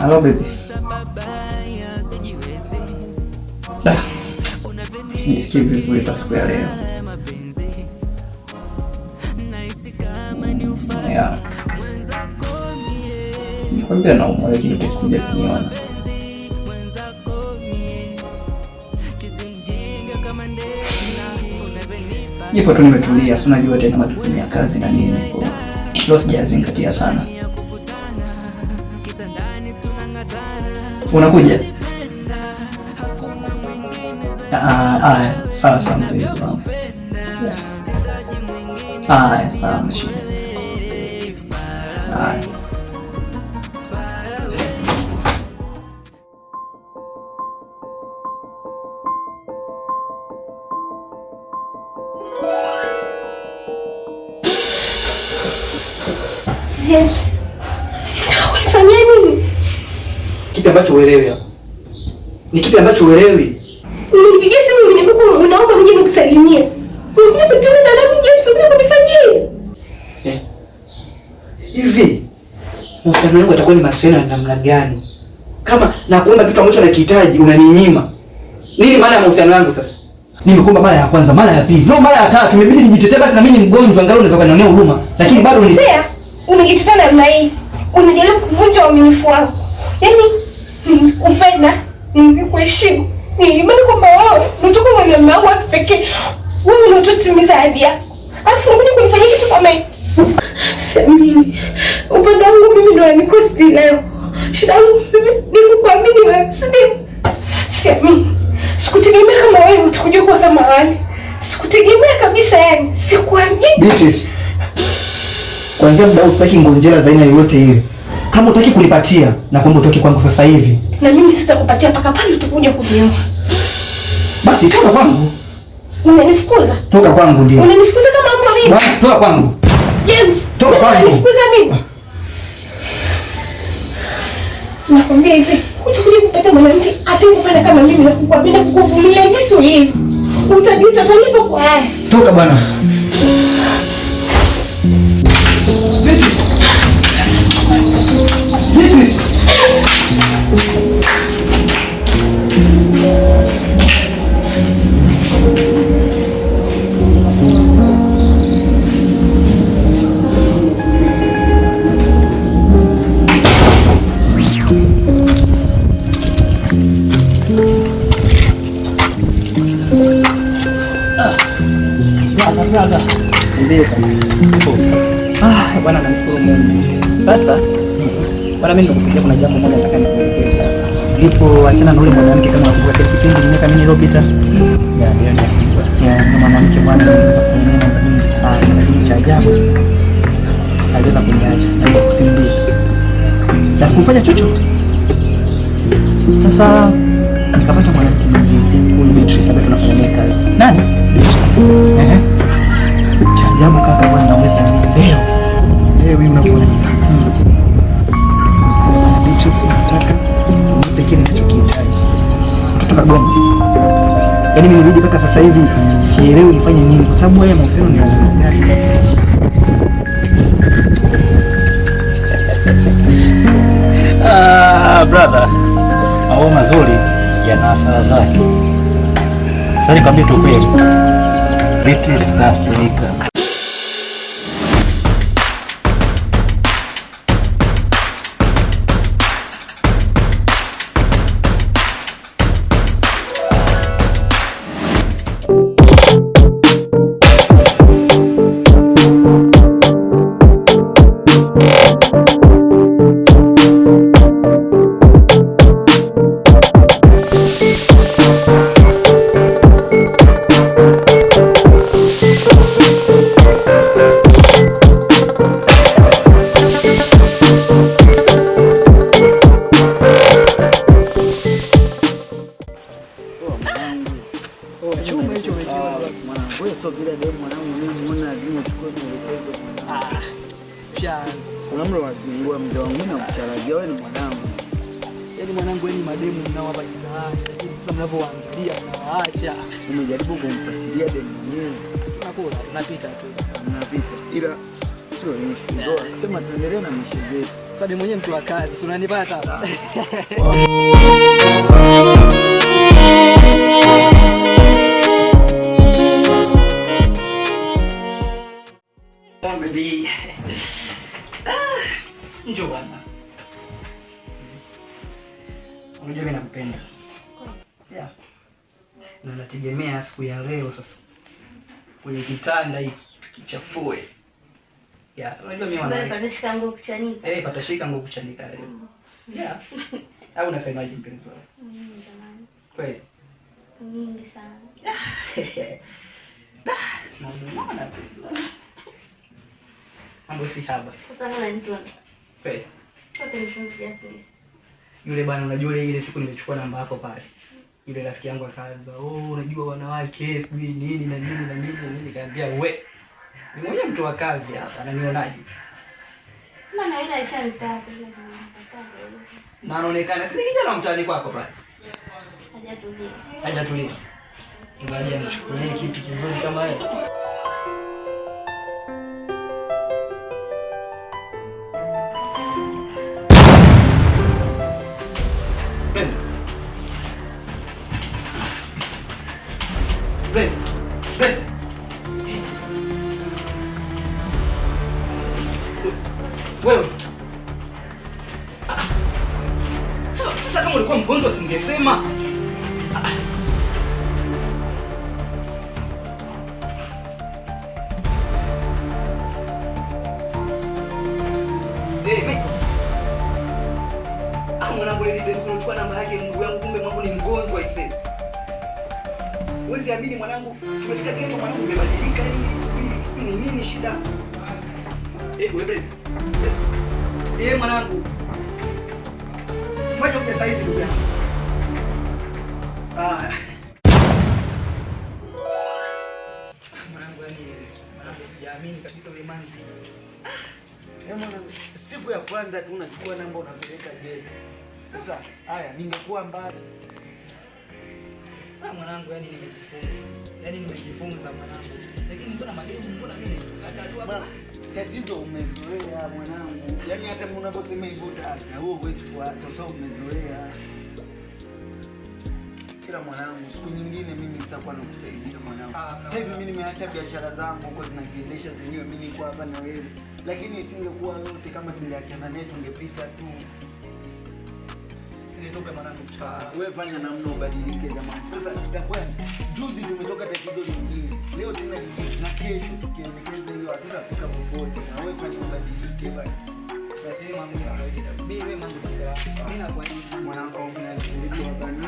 Hello baby. Sijisikii vizuri kwa siku ya leo. Yeah. Nikwambia naumwa lakini utakuja kuniona. Nipo tu nimetulia, si unajua tena majukumu ya kazi na nini. Leo sijazingatia sana. Unakuja? Sawa sawa mpenzi wangu. Sawa mshika. James, unafanya nini? Kipi ambacho uelewi hapa? Ni kipi ambacho uelewi? Unipigia simu uniambia unaomba nije nikusalimie. Unafanya kitu na nani James, unataka kunifanyia? Hivi mahusiano yangu yatakuwa ni mahusiano ya namna gani? Kama nakuomba kitu ambacho nakihitaji unaninyima. Nini maana ya mahusiano yangu sasa? Nimekuomba mara ya kwanza, mara ya pili, mara ya tatu, imebidi nijitetee basi na mimi ni mgonjwa angalau unaweza kunionea huruma. Lakini bado unajitetea namna hii. Unajaribu kuvunja uaminifu wangu. Yaani nikupenda, nikuheshimu. Nilimani kwamba wewe unatoka mwanaume wangu wa kipekee. Wewe unatotimiza ahadi yako. Alafu unakuja kunifanyia kitu kama hiki. Siamini. Upendo wangu mimi ndio unanikosti leo. Shida yangu mimi ni kukuamini wewe. Siamini. Sikutegemea kama wewe utakuja kuwa kama wale. Sikutegemea kabisa yani. Sikuamini. Beatrice. Kwanza muda usitaki ngonjera za aina yoyote ile. Kama utaki kunipatia na kwamba utoke kwangu sasa hivi. Na mimi sitakupatia mpaka pale utakuja kunioa. Basi toka kwangu. Unanifukuza? Toka kwangu ndio. Unanifukuza kama hapo mimi? Bwana, toka kwangu. James, toka kwangu. Unanifukuza mimi? Nakwambia hivi, utakuja kupata mwanamke atakupenda kama mimi na kukuamini kukuvumilia jinsi ulivyo. Utajuta utalipa kwa haya. Toka bwana. Beatrice. Bwana namshukuru Mungu. Sasa bwana mimi nikupigia kuna jambo moja nataka nikuelekeze. Ndipo achana na yule mwanamke kama unakumbuka kile kipindi miaka mingi iliyopita. Ndio mwanamke bwana anaweza kufanya mambo mengi sana lakini cha ajabu aliweza kuniacha na kusimbia. Na sikufanya chochote. Sasa nikapata mwanamke mwingine, huyu Beatrice ambaye tunafanya naye kazi. Nani? Beatrice. Cha ajabu kaka bwana naweza leo. Wewe unafanya Beatrice nataka nipe kile ninachokihitaji. Mtoto kagoma. Yaani mimi nirudi mpaka sasa hivi sielewi nifanye nini kwa sababu haya mahusiano ni gani. Brother. Mambo mazuri yana hasara zake. Sasa nikwambie tu kweli. Beatrice kasirika. Unamro wazingua mzee wangu na kucharazia wewe ni mwanangu. Yaani mwanangu wewe ni mademu mnao hapa kitaani. Lakini sasa mnavyoangalia mnawaacha. Umejaribu kumfuatilia demu mwenyewe. Tunakula, tunapita tu. Tunapita. Ila sio sio issue. Zoa, sema tuendelee na mishe zetu. Sasa mimi mwenyewe mtu wa kazi, si unanipata? Baby. Njoo bwana. Unajua mimi nakupenda. Yeah. Na nategemea siku ya leo sasa. Kwenye kitanda hiki tukichafue. Yeah, unajua mimi mwanangu. Patashika nguo kuchanika. Patashika nguo kuchanika leo. Yeah. Au unasemaje mpenzi wangu? Jamani. Kweli. Nyingi sana. Naona mpenzi wangu. Mambo si haba. Sasa mbona nitunza? Kweli. Sasa nitunze please. Yule bwana unajua ile siku nimechukua namba yako pale. Yule rafiki yangu akaanza, unajua wanawake sijui nini na nini na nini na nini, kaambia we. Ni mmoja mtu wa kazi hapa, ananionaje? Maana ile alishanitaka. Na anaonekana si kijana mtaani kwako pale. Hajatulia. Hajatulia. Ngoja nichukulie kitu kizuri kama hiyo. Wewe. Sasa kama ulikuwa mgonjwa singesema. Mwanangu ile ndio unachukua namba yake Mungu yangu, kumbe mwanangu ni mgonjwa ise. Wewe amini mwanangu, tumefika geto mwanangu umebadilika ni nini shida? Wewe. Mwanangu. Fanya pesa hizi ndugu yangu. Mwanangu mwanangu sijaamini kabisa wewe manzi. Mwanangu, siku ya kwanza tu unachukua namba unapeleka geto. Sasa haya ningekuwa mbali. Mwanangu nimejifunza mwanangu. Lakini mbona mageni mbona mimi sasa tatizo umezoea mwanangu. Yaani hata unaposema hivyo na wewe huwezi kuacha sababu umezoea. Kila mwanangu siku nyingine mimi sitakuwa nakusaidia mwanangu. Sasa hivi mimi nimeacha biashara zangu huko zinajiendesha zenyewe, mimi niko hapa na wewe. Lakini isingekuwa yote kama tungeachana naye tungepita tu. Sinitoka mwanangu. Wewe fanya namna ubadilike jamani. Sasa tutakuwa juzi tumetoka tatizo lingine. Leo tena lingine na kesho tukielekeza hiyo hatutafika popote. Na wewe fanya ubadilike basi. Basi mambo ya kawaida. Mimi wewe mambo ya mimi na kwa nini mwanangu unaniambia bwana